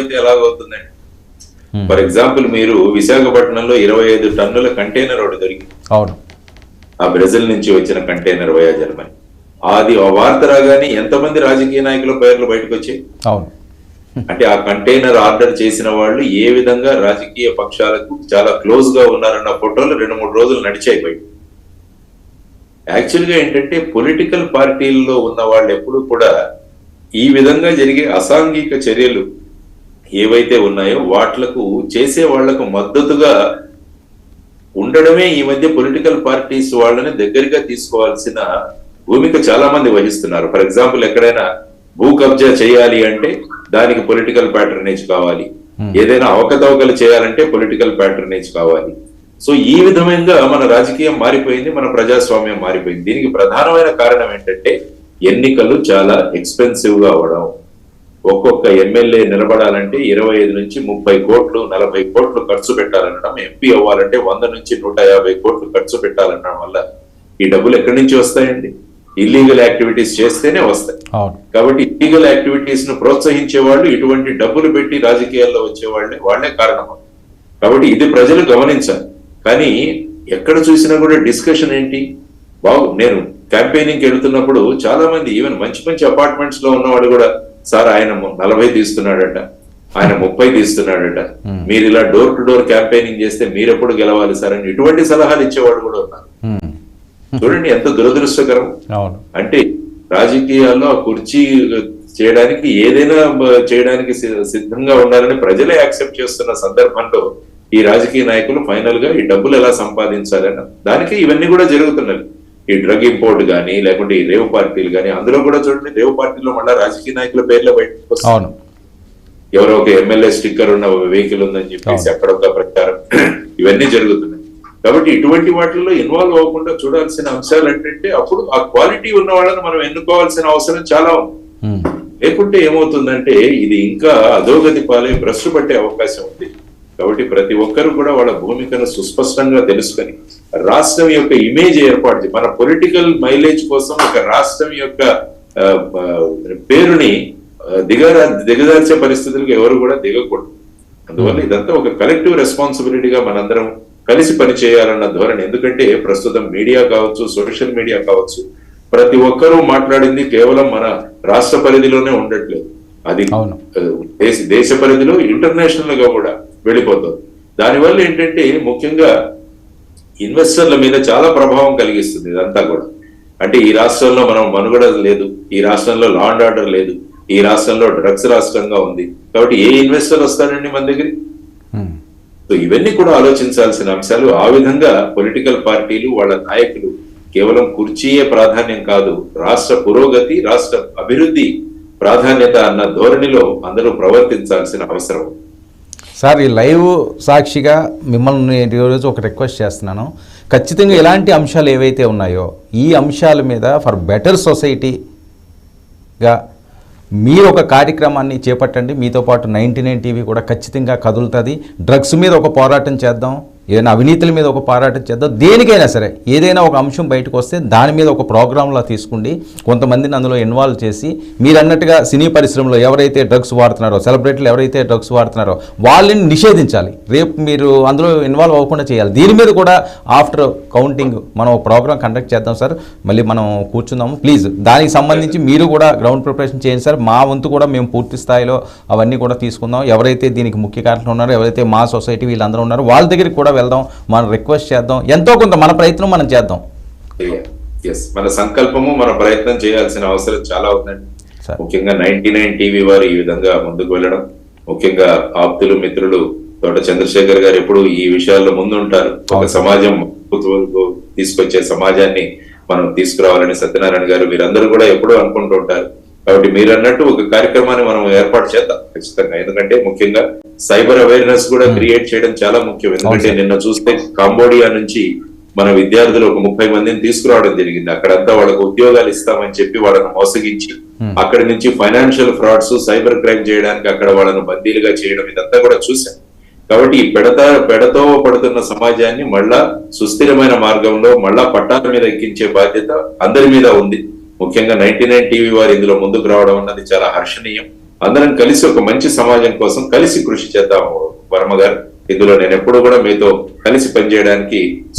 పురోగతి ఎలాగవుతుందండి? For example మీరు విశాఖపట్నంలో 25 టన్నుల కంటైనర్ ఒకటి దొరికింది. అవును, ఆ బ్రెజిల్ నుంచి వచ్చిన కంటైనర్ వయా జర్మనీ. అది ఆ వార్త రాగానే ఎంతమంది రాజకీయ నాయకుల పేర్లు బయటకు వచ్చాయి? అవును. అంటే ఆ కంటైనర్ ఆర్డర్ చేసిన వాళ్ళు ఏ విధంగా రాజకీయ పక్షాలకు చాలా క్లోజ్ గా ఉన్నారన్న ఫోటోలు 2-3 రోజులు నడిచాయి బయట. యాక్చువల్ గా ఏంటంటే పొలిటికల్ పార్టీల్లో ఉన్న వాళ్ళు ఎప్పుడు కూడా ఈ విధంగా జరిగే అసాంఘిక చర్యలు ఏవైతే ఉన్నాయో వాట్లకు చేసే వాళ్లకు మద్దతుగా ఉండడమే ఈ మధ్య పొలిటికల్ పార్టీస్ వాళ్ళని దగ్గరగా తీసుకోవాల్సిన భూమిక చాలా మంది వహిస్తున్నారు. ఫర్ ఎగ్జాంపుల్ ఎక్కడైనా భూ కబ్జా చేయాలి అంటే దానికి పొలిటికల్ ప్యాటర్నేజ్ కావాలి, ఏదైనా అవకతవకలు చేయాలంటే పొలిటికల్ ప్యాటర్నేజ్ కావాలి. సో ఈ విధంగా మన రాజకీయం మారిపోయింది, మన ప్రజాస్వామ్యం మారిపోయింది. దీనికి ప్రధానమైన కారణం ఏంటంటే ఎన్నికలు చాలా ఎక్స్పెన్సివ్ గా అవడం. ఒక్కొక్క ఎమ్మెల్యే నిలబడాలంటే 25 నుంచి 30 కోట్లు 40 కోట్లు ఖర్చు పెట్టాలనడం, ఎంపీ అవ్వాలంటే 100 నుంచి 150 కోట్లు ఖర్చు పెట్టాలనడం వల్ల ఈ డబ్బులు ఎక్కడి నుంచి వస్తాయండి? ఇల్లీగల్ యాక్టివిటీస్ చేస్తేనే వస్తాయి. కాబట్టి ఇల్లీగల్ యాక్టివిటీస్ ను ప్రోత్సహించే వాళ్ళు ఇటువంటి డబ్బులు పెట్టి రాజకీయాల్లో వచ్చే వాళ్లే కారణం. కాబట్టి ఇది ప్రజలు గమనించాలి. కానీ ఎక్కడ చూసినా కూడా డిస్కషన్ ఏంటి? నేను క్యాంపెయినింగ్ వెళ్తున్నప్పుడు చాలా మంది ఈవెన్ మంచి మంచి అపార్ట్మెంట్స్ లో ఉన్నవాడు కూడా, సార్ ఆయన 40 తీస్తున్నాడట, ఆయన 30 తీస్తున్నాడట, మీరు ఇలా డోర్ టు డోర్ క్యాంపెయినింగ్ చేస్తే మీరెప్పుడు గెలవాలి సార్ అని ఇటువంటి సలహాలు ఇచ్చేవాడు కూడా ఉన్నారు. చూడండి ఎంత దురదృష్టకరం. అంటే రాజకీయాల్లో ఆ కుర్చీ చేయడానికి ఏదైనా చేయడానికి సిద్ధంగా ఉండాలని ప్రజలే యాక్సెప్ట్ చేస్తున్న సందర్భంలో ఈ రాజకీయ నాయకులు ఫైనల్ గా ఈ డబ్బులు ఎలా సంపాదించాలని దానికి ఇవన్నీ కూడా జరుగుతున్నవి. ఈ డ్రగ్ ఇంపోర్ట్ గానీ లేకుంటే ఈ రేవ్ పార్టీలు గానీ, అందులో కూడా చూడండి రేవ్ పార్టీలో మళ్ళా రాజకీయ నాయకుల పేర్లు బయటకు వస్తాయి. ఎవరో ఒక ఎమ్మెల్యే స్టిక్కర్ ఉన్న వెహికల్ ఉందని చెప్పేసి అక్కడొక ప్రచారం, ఇవన్నీ జరుగుతున్నాయి. కాబట్టి ఇటువంటి వాటిల్లో ఇన్వాల్వ్ అవ్వకుండా చూడాల్సిన అంశాలు ఏంటంటే అప్పుడు ఆ క్వాలిటీ ఉన్న వాళ్ళని మనం ఎన్నుకోవాల్సిన అవసరం చాలా ఉంది. లేకుంటే ఏమవుతుందంటే ఇది ఇంకా అధోగతి పాలై భ్రష్టు పట్టే అవకాశం ఉంది. కాబట్టి ప్రతి ఒక్కరు కూడా వాళ్ళ భూమికను సుస్పష్టంగా తెలుసుకొని రాష్ట్రం యొక్క ఇమేజ్ ఏర్పాటు, మన పొలిటికల్ మైలేజ్ కోసం ఒక రాష్ట్రం యొక్క పేరుని దిగజార్చే పరిస్థితులకు ఎవరు కూడా దిగకూడదు. అందువల్ల ఇదంతా ఒక కలెక్టివ్ రెస్పాన్సిబిలిటీగా మనందరం కలిసి పనిచేయాలన్న ధోరణి. ఎందుకంటే ప్రస్తుతం మీడియా కావచ్చు, సోషల్ మీడియా కావచ్చు, ప్రతి ఒక్కరూ మాట్లాడింది కేవలం మన రాష్ట్ర పరిధిలోనే ఉండట్లేదు, అది దేశ పరిధిలో ఇంటర్నేషనల్ గా కూడా వెళ్ళిపోతుంది. దానివల్ల ఏంటంటే ముఖ్యంగా ఇన్వెస్టర్ల మీద చాలా ప్రభావం కలిగిస్తుంది ఇదంతా కూడా. అంటే ఈ రాష్ట్రంలో మనం మనుగడ లేదు, ఈ రాష్ట్రంలో లా అండ్ ఆర్డర్ లేదు, ఈ రాష్ట్రంలో డ్రగ్స్ రాష్ట్రంగా ఉంది, కాబట్టి ఏ ఇన్వెస్టర్ వస్తారండి మన దగ్గర? సో ఇవన్నీ కూడా ఆలోచించాల్సిన అంశాలు. ఆ విధంగా పొలిటికల్ పార్టీలు వాళ్ళ నాయకులు కేవలం కుర్చీయే ప్రాధాన్యం కాదు, రాష్ట్ర పురోగతి, రాష్ట్ర అభివృద్ధి ప్రాధాన్యత అన్న ధోరణిలో అందరూ ప్రవర్తించాల్సిన అవసరం. సార్, ఈ లైవ్ సాక్షిగా మిమ్మల్ని ఈరోజు ఒక రిక్వెస్ట్ చేస్తున్నాను. ఖచ్చితంగా ఇలాంటి అంశాలు ఏవైతే ఉన్నాయో ఈ అంశాల మీద ఫర్ బెటర్ సొసైటీగా మీరు ఒక కార్యక్రమాన్ని చేపట్టండి. మీతో పాటు 99 టీవీ కూడా ఖచ్చితంగా కదులుతుంది. డ్రగ్స్ మీద ఒక పోరాటం చేద్దాం, ఏదైనా అవినీతుల మీద ఒక పోరాటం చేద్దాం. దేనికైనా సరే ఏదైనా ఒక అంశం బయటకు వస్తే దాని మీద ఒక ప్రోగ్రాంలా తీసుకుండి కొంతమందిని అందులో ఇన్వాల్వ్ చేసి, మీరు అన్నట్టుగా సినీ పరిశ్రమలో ఎవరైతే డ్రగ్స్ వాడుతున్నారో, సెలబ్రిటీలు ఎవరైతే డ్రగ్స్ వాడుతున్నారో వాళ్ళని నిషేధించాలి. రేపు మీరు అందులో ఇన్వాల్వ్ అవ్వకుండా చేయాలి. దీని మీద కూడా ఆఫ్టర్ కౌంటింగ్ మనం ఒక ప్రోగ్రామ్ కండక్ట్ చేద్దాం సార్. మళ్ళీ మనం కూర్చుందాము ప్లీజ్. దానికి సంబంధించి మీరు కూడా గ్రౌండ్ ప్రిపరేషన్ చేయండి సార్. మా వంతు కూడా మేము పూర్తి స్థాయిలో అవన్నీ కూడా తీసుకుందాం. ఎవరైతే దీనికి ముఖ్య కారణం ఉన్నారో, ఎవరైతే మా సొసైటీ వీళ్ళందరూ ఉన్నారో వాళ్ళ దగ్గరికి కూడా వెళ్దాం, మనం రిక్వెస్ట్ చేద్దాం. ఎంతో కొంత మన ప్రయత్నం మనం చేద్దాం. మన సంకల్పము, మన ప్రయత్నం చేయాల్సిన అవసరం చాలా ఉందండి. ముఖ్యంగా 99 టీవీ వారు ఈ విధంగా ముందుకు వెళ్ళడం, ముఖ్యంగా ఆప్తులు మిత్రులు తోట చంద్రశేఖర్ గారు ఎప్పుడు ఈ విషయాల్లో ముందుంటారు. ఒక సమాజం తీసుకొచ్చే సమాజాన్ని మనం తీసుకురావాలని సత్యనారాయణ గారు వీరందరూ కూడా ఎప్పుడూ అనుకుంటూ ఉంటారు. కాబట్టి మీరు అన్నట్టు ఒక కార్యక్రమాన్ని మనం ఏర్పాటు చేద్దాం ఖచ్చితంగా. ఎందుకంటే ముఖ్యంగా సైబర్ అవేర్నెస్ కూడా క్రియేట్ చేయడం చాలా ముఖ్యం. ఎందుకంటే నిన్న చూస్తే కాంబోడియా నుంచి మన విద్యార్థులు ఒక 30 మందిని తీసుకురావడం జరిగింది. అక్కడంతా వాళ్ళకు ఉద్యోగాలు ఇస్తామని చెప్పి వాళ్ళను మోసగించి అక్కడి నుంచి ఫైనాన్షియల్ ఫ్రాడ్స్, సైబర్ క్రైమ్ చేయడానికి అక్కడ వాళ్ళను బందీలుగా చేయడం, ఇదంతా కూడా చూసాం. కాబట్టి ఈ పెడతో పడుతున్న సమాజాన్ని మళ్ళా సుస్థిరమైన మార్గంలో మళ్ళా పట్టాల మీద ఎక్కించే బాధ్యత అందరి మీద ఉంది. ముఖ్యంగా 99 టీవీ వారు ఇందులో ముందుకు రావడం అన్నది చాలా హర్షణీయం. అందరం కలిసి ఒక మంచి సమాజం కోసం కలిసి కృషి చేద్దాం వర్మ గారు. ఇందులో నేను ఎప్పుడు కూడా మీతో కలిసి పనిచేయడానికి